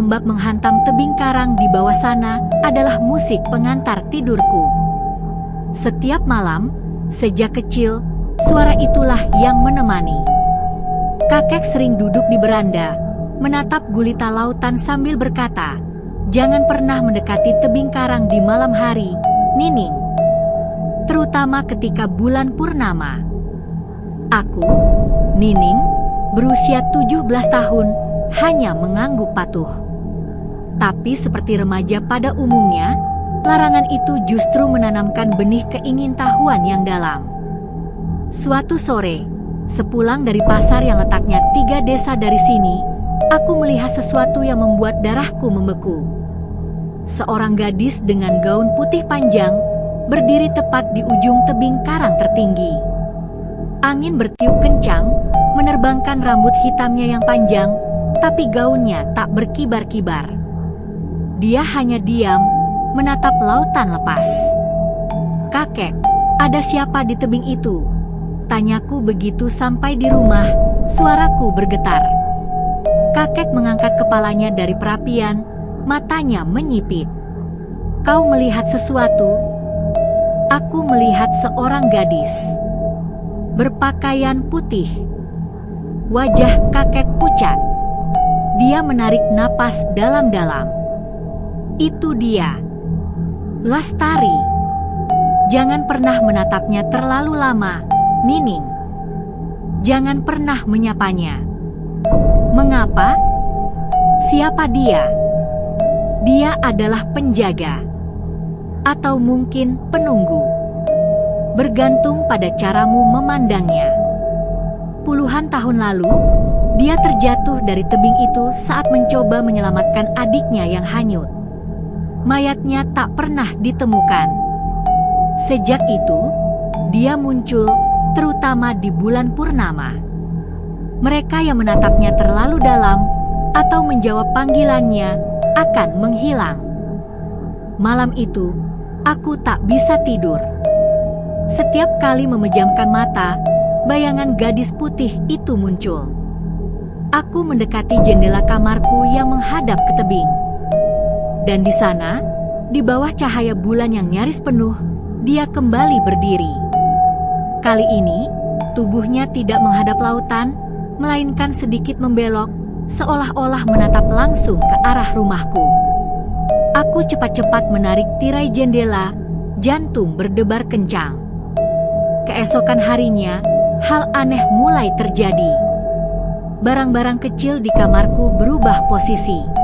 ombak menghantam tebing karang di bawah sana adalah musik pengantar tidurku. Setiap malam, sejak kecil, suara itulah yang menemani. Kakek sering duduk di beranda, menatap gulita lautan sambil berkata, "Jangan pernah mendekati tebing karang di malam hari, Nining. Terutama ketika bulan purnama." Aku, Nining, berusia 17 tahun, hanya mengangguk patuh. Tapi seperti remaja pada umumnya, larangan itu justru menanamkan benih keingintahuan yang dalam. Suatu sore, sepulang dari pasar yang letaknya 3 desa dari sini, aku melihat sesuatu yang membuat darahku membeku. Seorang gadis dengan gaun putih panjang berdiri tepat di ujung tebing karang tertinggi. Angin bertiup kencang, menerbangkan rambut hitamnya yang panjang, tapi gaunnya tak berkibar-kibar. Dia hanya diam, menatap lautan lepas. "Kakek, ada siapa di tebing itu?" tanyaku begitu sampai di rumah, suaraku bergetar. Kakek mengangkat kepalanya dari perapian, matanya menyipit. "Kau melihat sesuatu?" Aku melihat seorang gadis berpakaian putih. Wajah kakek pucat. Dia menarik napas dalam-dalam. "Itu dia, Lastari. Jangan pernah menatapnya terlalu lama, Nining. Jangan pernah menyapanya." "Mengapa? Siapa dia?" "Dia adalah penjaga. Atau mungkin penunggu. Bergantung pada caramu memandangnya. Puluhan tahun lalu, dia terjatuh dari tebing itu saat mencoba menyelamatkan adiknya yang hanyut. Mayatnya tak pernah ditemukan. Sejak itu, dia muncul terutama di bulan purnama. Mereka yang menatapnya terlalu dalam atau menjawab panggilannya akan menghilang. Malam itu, aku tak bisa tidur. Setiap kali memejamkan mata, bayangan gadis putih itu muncul. Aku mendekati jendela kamarku yang menghadap ke tebing. Dan di sana, di bawah cahaya bulan yang nyaris penuh, dia kembali berdiri. Kali ini, tubuhnya tidak menghadap lautan, melainkan sedikit membelok, seolah-olah menatap langsung ke arah rumahku. Aku cepat-cepat menarik tirai jendela, jantung berdebar kencang. Keesokan harinya, hal aneh mulai terjadi. Barang-barang kecil di kamarku berubah posisi.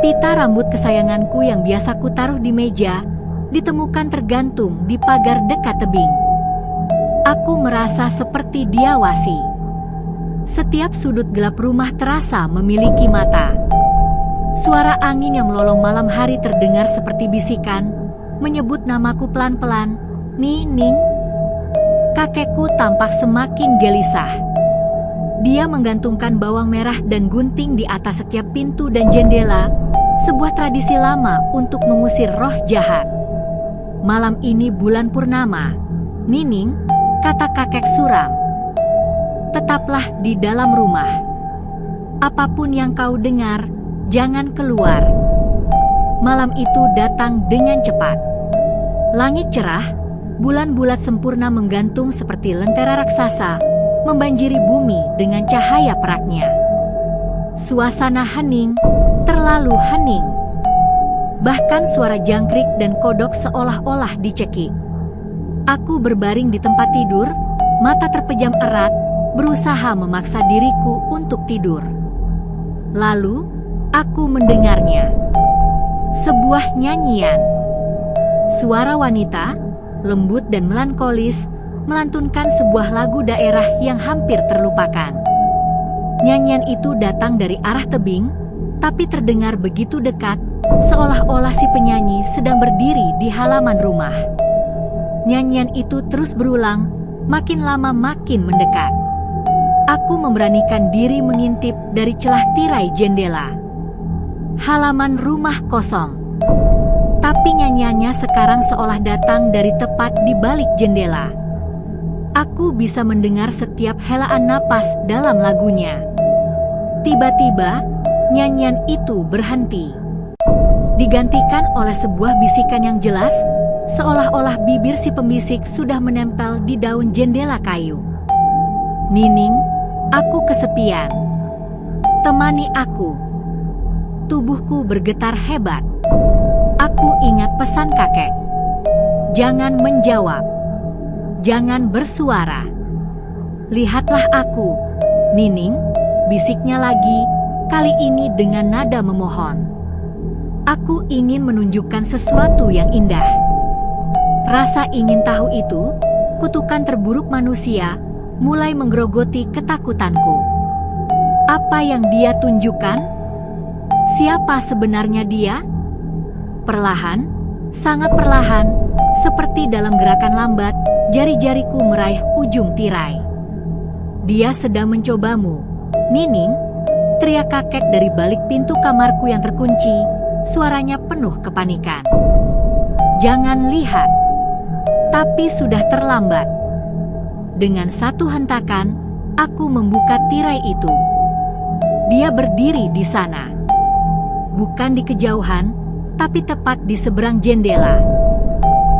Pita rambut kesayanganku yang biasa kutaruh di meja, ditemukan tergantung di pagar dekat tebing. Aku merasa seperti diawasi. Setiap sudut gelap rumah terasa memiliki mata. Suara angin yang melolong malam hari terdengar seperti bisikan, menyebut namaku pelan-pelan, "Nining." Kakekku tampak semakin gelisah. Dia menggantungkan bawang merah dan gunting di atas setiap pintu dan jendela, sebuah tradisi lama untuk mengusir roh jahat. "Malam ini bulan purnama, Nining," kata kakek suram. "Tetaplah di dalam rumah. Apapun yang kau dengar, jangan keluar." Malam itu datang dengan cepat. Langit cerah, bulan bulat sempurna menggantung seperti lentera raksasa, membanjiri bumi dengan cahaya peraknya. Suasana hening, terlalu hening. Bahkan suara jangkrik dan kodok seolah-olah dicekik. Aku berbaring di tempat tidur, mata terpejam erat, berusaha memaksa diriku untuk tidur. Lalu, aku mendengarnya. Sebuah nyanyian. Suara wanita, lembut dan melankolis, melantunkan sebuah lagu daerah yang hampir terlupakan. Nyanyian itu datang dari arah tebing, tapi terdengar begitu dekat, seolah-olah si penyanyi sedang berdiri di halaman rumah. Nyanyian itu terus berulang, makin lama makin mendekat. Aku memberanikan diri mengintip dari celah tirai jendela. Halaman rumah kosong. Tapi nyanyiannya sekarang seolah datang dari tepat di balik jendela. Aku bisa mendengar setiap helaan napas dalam lagunya. Tiba-tiba, nyanyian itu berhenti. Digantikan oleh sebuah bisikan yang jelas, seolah-olah bibir si pembisik sudah menempel di daun jendela kayu. "Nining, aku kesepian. Temani aku." Tubuhku bergetar hebat. Aku ingat pesan kakek. Jangan menjawab. Jangan bersuara. "Lihatlah aku, Nining," bisiknya lagi, kali ini dengan nada memohon. Aku ingin menunjukkan sesuatu yang indah. Rasa ingin tahu itu, kutukan terburuk manusia, mulai menggerogoti ketakutanku. Apa yang dia tunjukkan? Siapa sebenarnya dia? Perlahan, sangat perlahan, seperti dalam gerakan lambat, jari-jariku meraih ujung tirai. "Dia sedang mencobamu, Nining," teriak kakek dari balik pintu kamarku yang terkunci. Suaranya penuh kepanikan. "Jangan lihat." Tapi sudah terlambat. Dengan satu hentakan, aku membuka tirai itu. Dia berdiri di sana. Bukan di kejauhan, tapi tepat di seberang jendela.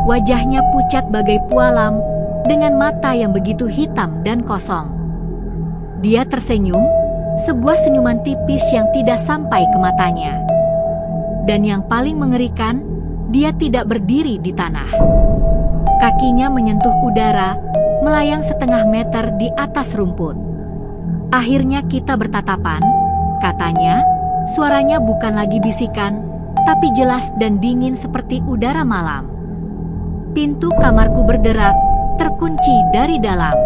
Wajahnya pucat bagai pualam, dengan mata yang begitu hitam dan kosong. Dia tersenyum, sebuah senyuman tipis yang tidak sampai ke matanya. Dan yang paling mengerikan, dia tidak berdiri di tanah. Kakinya menyentuh udara, melayang setengah meter di atas rumput. "Akhirnya kita bertatapan," katanya. Suaranya bukan lagi bisikan, tapi jelas dan dingin seperti udara malam. Pintu kamarku berderak, terkunci dari dalam.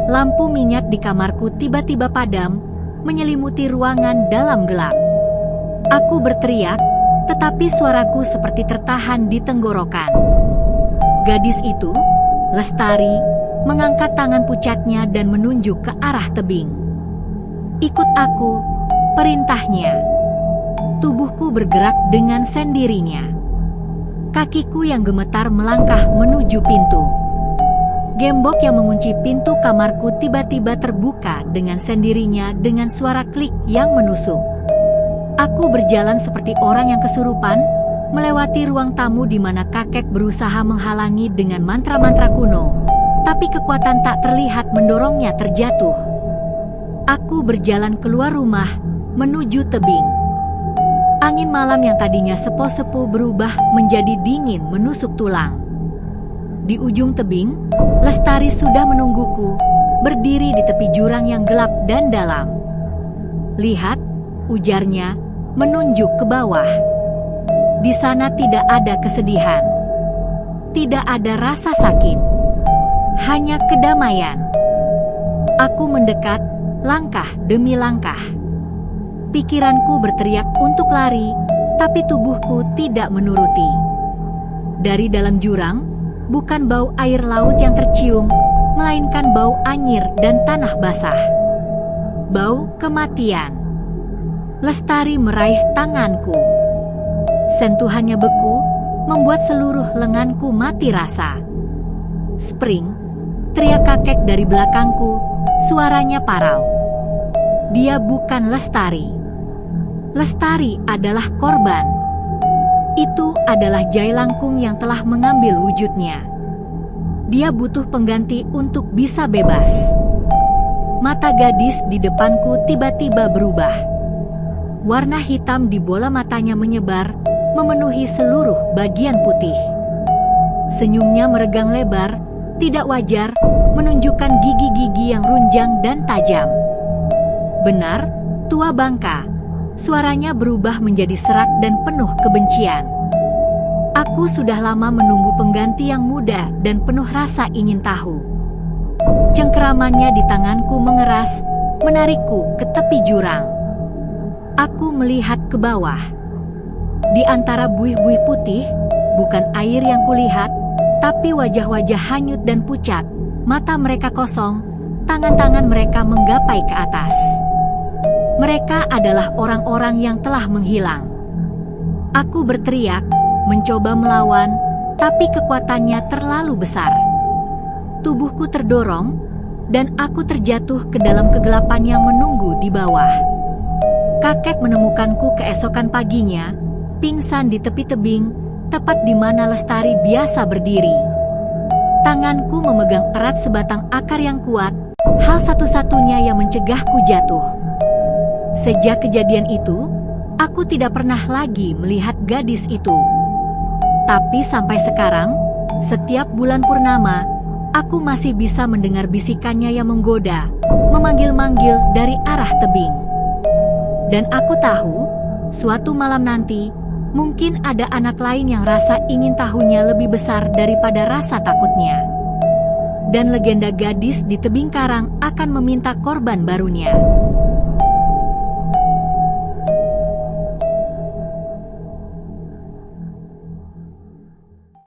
Lampu minyak di kamarku tiba-tiba padam, menyelimuti ruangan dalam gelap. Aku berteriak, tetapi suaraku seperti tertahan di tenggorokan. Gadis itu, Lestari, mengangkat tangan pucatnya dan menunjuk ke arah tebing. "Ikut aku," perintahnya. Tubuhku bergerak dengan sendirinya. Kakiku yang gemetar melangkah menuju pintu. Gembok yang mengunci pintu kamarku tiba-tiba terbuka dengan sendirinya dengan suara klik yang menusuk. Aku berjalan seperti orang yang kesurupan, melewati ruang tamu di mana kakek berusaha menghalangi dengan mantra-mantra kuno, tapi kekuatan tak terlihat mendorongnya terjatuh. Aku berjalan keluar rumah, menuju tebing. Angin malam yang tadinya sepo-sepo berubah menjadi dingin menusuk tulang. Di ujung tebing, Lestari sudah menungguku, berdiri di tepi jurang yang gelap dan dalam. "Lihat," ujarnya, menunjuk ke bawah. Di sana tidak ada kesedihan. Tidak ada rasa sakit. Hanya kedamaian. Aku mendekat, langkah demi langkah. Pikiranku berteriak untuk lari, tapi tubuhku tidak menuruti. Dari dalam jurang, bukan bau air laut yang tercium, melainkan bau anyir dan tanah basah. Bau kematian. Lestari meraih tanganku. Sentuhannya beku, membuat seluruh lenganku mati rasa. "Spring," teriak kakek dari belakangku, suaranya parau. Dia bukan Lestari. Lestari adalah korban. Itu adalah Jai Langkung yang telah mengambil wujudnya. Dia butuh pengganti untuk bisa bebas. Mata gadis di depanku tiba-tiba berubah. Warna hitam di bola matanya menyebar, memenuhi seluruh bagian putih. Senyumnya meregang lebar, tidak wajar, menunjukkan gigi-gigi yang runjang dan tajam. "Benar, tua bangka." Suaranya berubah menjadi serak dan penuh kebencian. Aku sudah lama menunggu pengganti yang muda dan penuh rasa ingin tahu. Cengkeramannya di tanganku mengeras, menarikku ke tepi jurang. Aku melihat ke bawah. Di antara buih-buih putih, bukan air yang kulihat, tapi wajah-wajah hanyut dan pucat, mata mereka kosong, tangan-tangan mereka menggapai ke atas. Mereka adalah orang-orang yang telah menghilang. Aku berteriak, mencoba melawan, tapi kekuatannya terlalu besar. Tubuhku terdorong, dan aku terjatuh ke dalam kegelapan yang menunggu di bawah. Kakek menemukanku keesokan paginya, pingsan di tepi tebing, tepat di mana Lestari biasa berdiri. Tanganku memegang erat sebatang akar yang kuat, hal satu-satunya yang mencegahku jatuh. Sejak kejadian itu, aku tidak pernah lagi melihat gadis itu. Tapi sampai sekarang, setiap bulan purnama, aku masih bisa mendengar bisikannya yang menggoda, memanggil-manggil dari arah tebing. Dan aku tahu, suatu malam nanti, mungkin ada anak lain yang rasa ingin tahunya lebih besar daripada rasa takutnya. Dan legenda gadis di tebing karang akan meminta korban barunya.